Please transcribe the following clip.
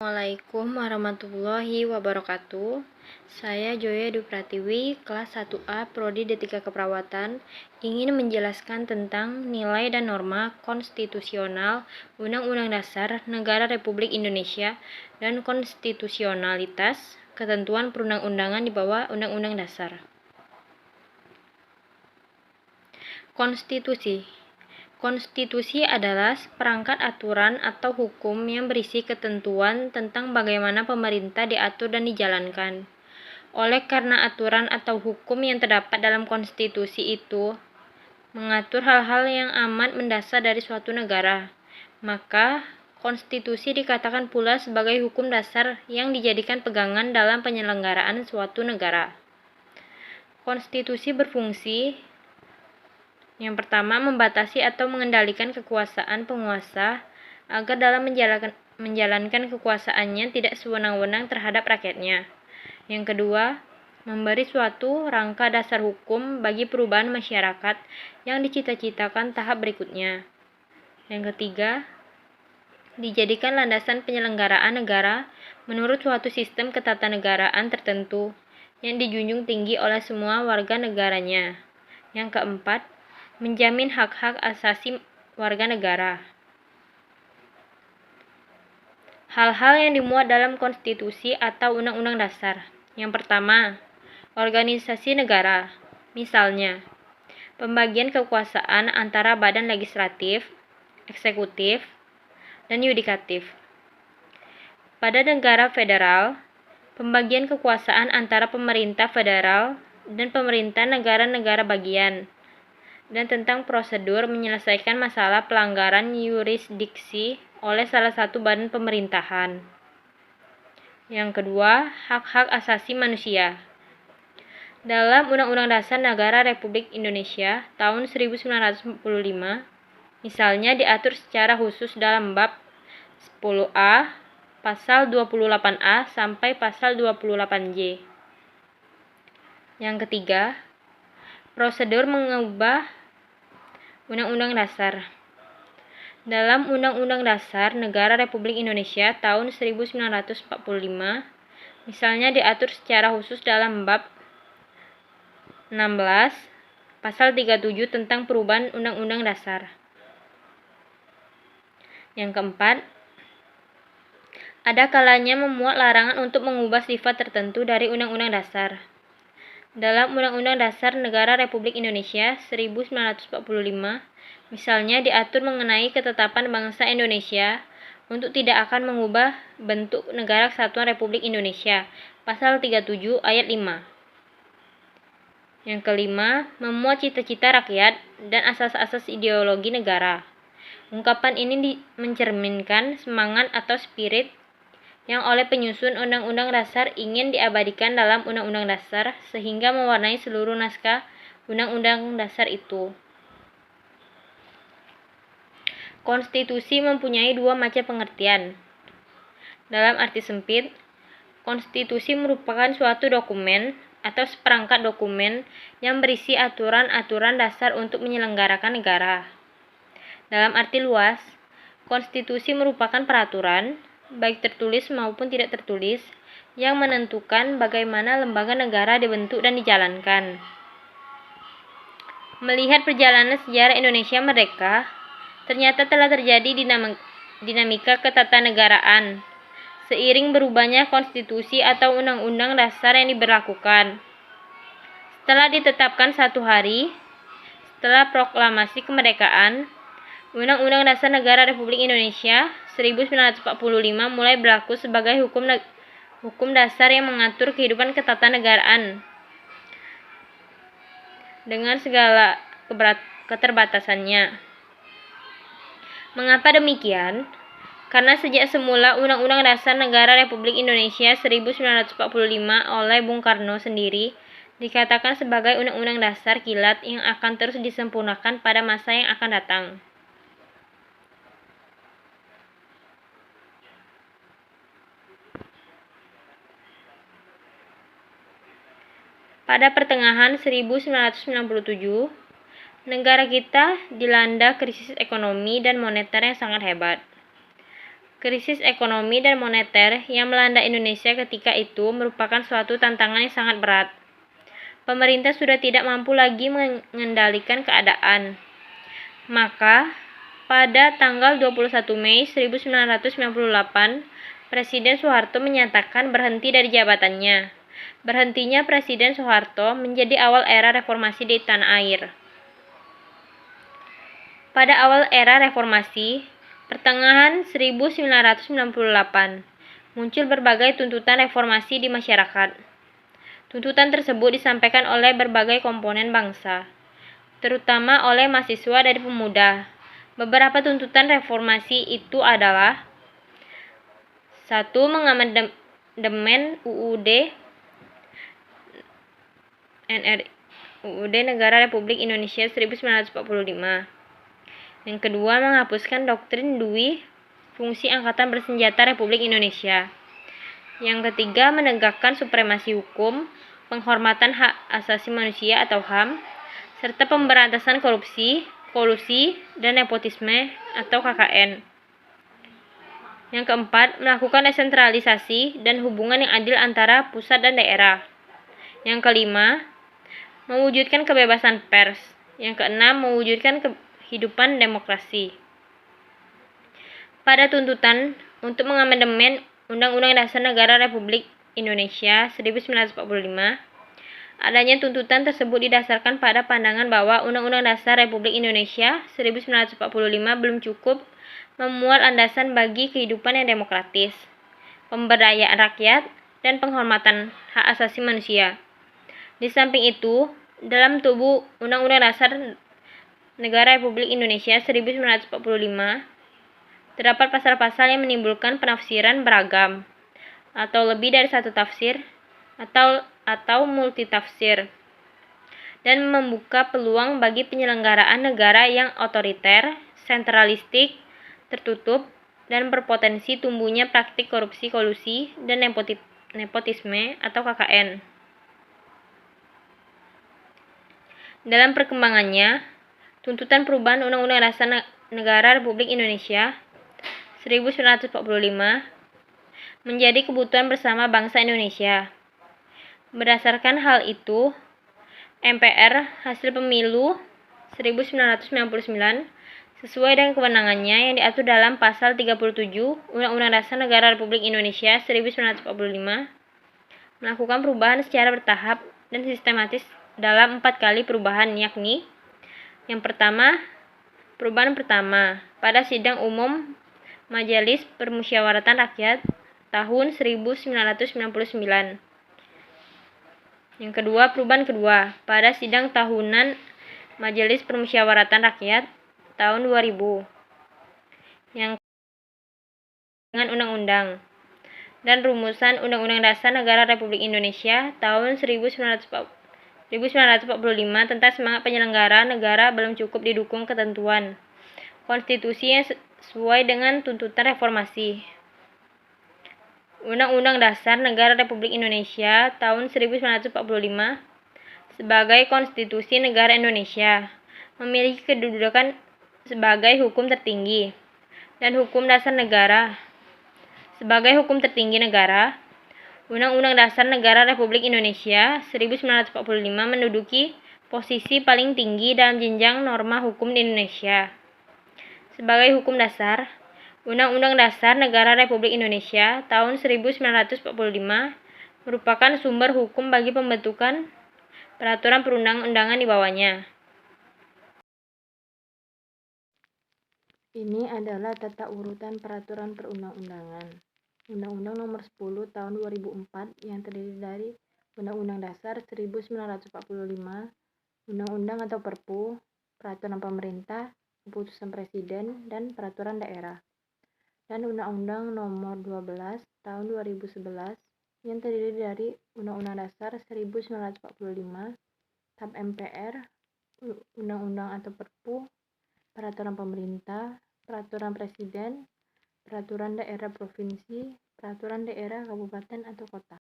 Assalamualaikum warahmatullahi wabarakatuh. Saya Joya Dupratiwi, kelas 1A Prodi D3 Keperawatan, ingin menjelaskan tentang nilai dan norma konstitusional Undang-Undang Dasar Negara Republik Indonesia dan konstitusionalitas ketentuan perundang-undangan di bawah Undang-Undang Dasar. Konstitusi adalah seperangkat aturan atau hukum yang berisi ketentuan tentang bagaimana pemerintah diatur dan dijalankan. Oleh karena aturan atau hukum yang terdapat dalam konstitusi itu mengatur hal-hal yang amat mendasar dari suatu negara, maka konstitusi dikatakan pula sebagai hukum dasar yang dijadikan pegangan dalam penyelenggaraan suatu negara. Konstitusi berfungsi yang pertama, membatasi atau mengendalikan kekuasaan penguasa agar dalam menjalankan kekuasaannya tidak sewenang-wenang terhadap rakyatnya. Yang kedua, memberi suatu rangka dasar hukum bagi perubahan masyarakat yang dicita-citakan tahap berikutnya. Yang ketiga, dijadikan landasan penyelenggaraan negara menurut suatu sistem ketatanegaraan tertentu yang dijunjung tinggi oleh semua warga negaranya. Yang keempat, menjamin hak-hak asasi warga negara. Hal-hal yang dimuat dalam konstitusi atau undang-undang dasar. Yang pertama, organisasi negara. Misalnya, pembagian kekuasaan antara badan legislatif, eksekutif, dan yudikatif. Pada negara federal, pembagian kekuasaan antara pemerintah federal dan pemerintah negara-negara bagian, dan tentang prosedur menyelesaikan masalah pelanggaran yurisdiksi oleh salah satu badan pemerintahan. Yang kedua, hak-hak asasi manusia. Dalam Undang-Undang Dasar Negara Republik Indonesia tahun 1945, misalnya diatur secara khusus dalam bab 10A, pasal 28A sampai pasal 28J. Yang ketiga, prosedur mengubah Undang-Undang Dasar. Dalam Undang-Undang Dasar Negara Republik Indonesia tahun 1945, misalnya diatur secara khusus dalam bab 16, pasal 37 tentang perubahan Undang-Undang Dasar. Yang keempat, ada kalanya memuat larangan untuk mengubah sifat tertentu dari Undang-Undang Dasar. Dalam Undang-Undang Dasar Negara Republik Indonesia 1945, misalnya diatur mengenai ketetapan bangsa Indonesia untuk tidak akan mengubah bentuk Negara Kesatuan Republik Indonesia, pasal 37 ayat 5. Yang kelima, memuat cita-cita rakyat dan asas-asas ideologi negara. Ungkapan ini mencerminkan semangat atau spirit yang oleh penyusun Undang-Undang Dasar ingin diabadikan dalam Undang-Undang Dasar sehingga mewarnai seluruh naskah Undang-Undang Dasar itu. Konstitusi mempunyai dua macam pengertian. Dalam arti sempit, konstitusi merupakan suatu dokumen atau seperangkat dokumen yang berisi aturan-aturan dasar untuk menyelenggarakan negara. Dalam arti luas, konstitusi merupakan peraturan, baik tertulis maupun tidak tertulis, yang menentukan bagaimana lembaga negara dibentuk dan dijalankan. Melihat perjalanan sejarah Indonesia merdeka, ternyata telah terjadi dinamika ketatanegaraan seiring berubahnya konstitusi atau undang-undang dasar yang diberlakukan. Setelah ditetapkan satu hari setelah proklamasi kemerdekaan, Undang-Undang Dasar Negara Republik Indonesia 1945 mulai berlaku sebagai hukum dasar yang mengatur kehidupan ketatanegaraan dengan segala keterbatasannya. Mengapa demikian? Karena sejak semula Undang-Undang Dasar Negara Republik Indonesia 1945 oleh Bung Karno sendiri dikatakan sebagai Undang-Undang Dasar kilat yang akan terus disempurnakan pada masa yang akan datang. Pada pertengahan 1997, negara kita dilanda krisis ekonomi dan moneter yang sangat hebat. Krisis ekonomi dan moneter yang melanda Indonesia ketika itu merupakan suatu tantangan yang sangat berat. Pemerintah sudah tidak mampu lagi mengendalikan keadaan. Maka, pada tanggal 21 Mei 1998, Presiden Soeharto menyatakan berhenti dari jabatannya. Berhentinya Presiden Soeharto menjadi awal era reformasi di tanah air. Pada awal era reformasi, pertengahan 1998, muncul berbagai tuntutan reformasi di masyarakat. Tuntutan tersebut disampaikan oleh berbagai komponen bangsa, terutama oleh mahasiswa dan pemuda. Beberapa tuntutan reformasi itu adalah: 1. Mengamandemen UUD Negara Republik Indonesia 1945. Yang kedua, menghapuskan doktrin Dui fungsi Angkatan Bersenjata Republik Indonesia. Yang ketiga, menegakkan supremasi hukum, penghormatan hak asasi manusia atau HAM, serta pemberantasan korupsi, kolusi, dan nepotisme atau KKN. Yang keempat, melakukan desentralisasi dan hubungan yang adil antara pusat dan daerah. Yang kelima, mewujudkan kebebasan pers. Yang keenam, mewujudkan kehidupan demokrasi. Pada tuntutan untuk mengamandemen Undang-Undang Dasar Negara Republik Indonesia 1945, adanya tuntutan tersebut didasarkan pada pandangan bahwa Undang-Undang Dasar Republik Indonesia 1945 belum cukup memuat landasan bagi kehidupan yang demokratis, pemberdayaan rakyat, dan penghormatan hak asasi manusia. Di samping itu, dalam tubuh Undang-Undang Dasar Negara Republik Indonesia 1945, terdapat pasal-pasal yang menimbulkan penafsiran beragam, atau lebih dari satu tafsir, atau multitafsir, dan membuka peluang bagi penyelenggaraan negara yang otoriter, sentralistik, tertutup, dan berpotensi tumbuhnya praktik korupsi, kolusi, dan nepotisme atau KKN. Dalam perkembangannya, tuntutan perubahan Undang-Undang Dasar Negara Republik Indonesia 1945 menjadi kebutuhan bersama bangsa Indonesia. Berdasarkan hal itu, MPR hasil pemilu 1999 sesuai dengan kewenangannya yang diatur dalam pasal 37 Undang-Undang Dasar Negara Republik Indonesia 1945 melakukan perubahan secara bertahap dan sistematis dalam 4 kali perubahan, yakni: yang pertama, perubahan pertama pada Sidang Umum Majelis Permusyawaratan Rakyat tahun 1999. Yang kedua, perubahan kedua pada Sidang Tahunan Majelis Permusyawaratan Rakyat tahun 2000. Yang dengan undang-undang dan rumusan Undang-Undang Dasar Negara Republik Indonesia tahun 1945 tentang semangat penyelenggara negara belum cukup didukung ketentuan konstitusi yang sesuai dengan tuntutan reformasi. Undang-Undang Dasar Negara Republik Indonesia tahun 1945 sebagai konstitusi negara Indonesia memiliki kedudukan sebagai hukum tertinggi, dan hukum dasar negara. Sebagai hukum tertinggi negara, Undang-Undang Dasar Negara Republik Indonesia 1945 menduduki posisi paling tinggi dalam jenjang norma hukum di Indonesia. Sebagai hukum dasar, Undang-Undang Dasar Negara Republik Indonesia tahun 1945 merupakan sumber hukum bagi pembentukan peraturan perundang-undangan di bawahnya. Ini adalah tata urutan peraturan perundang-undangan. Undang-Undang Nomor 10 Tahun 2004 yang terdiri dari Undang-Undang Dasar 1945, Undang-Undang atau Perpu, Peraturan Pemerintah, Keputusan Presiden, dan Peraturan Daerah. Dan Undang-Undang Nomor 12 Tahun 2011 yang terdiri dari Undang-Undang Dasar 1945, TAP MPR, Undang-Undang atau Perpu, Peraturan Pemerintah, Peraturan Presiden, Peraturan Daerah Provinsi, Peraturan Daerah Kabupaten atau Kota.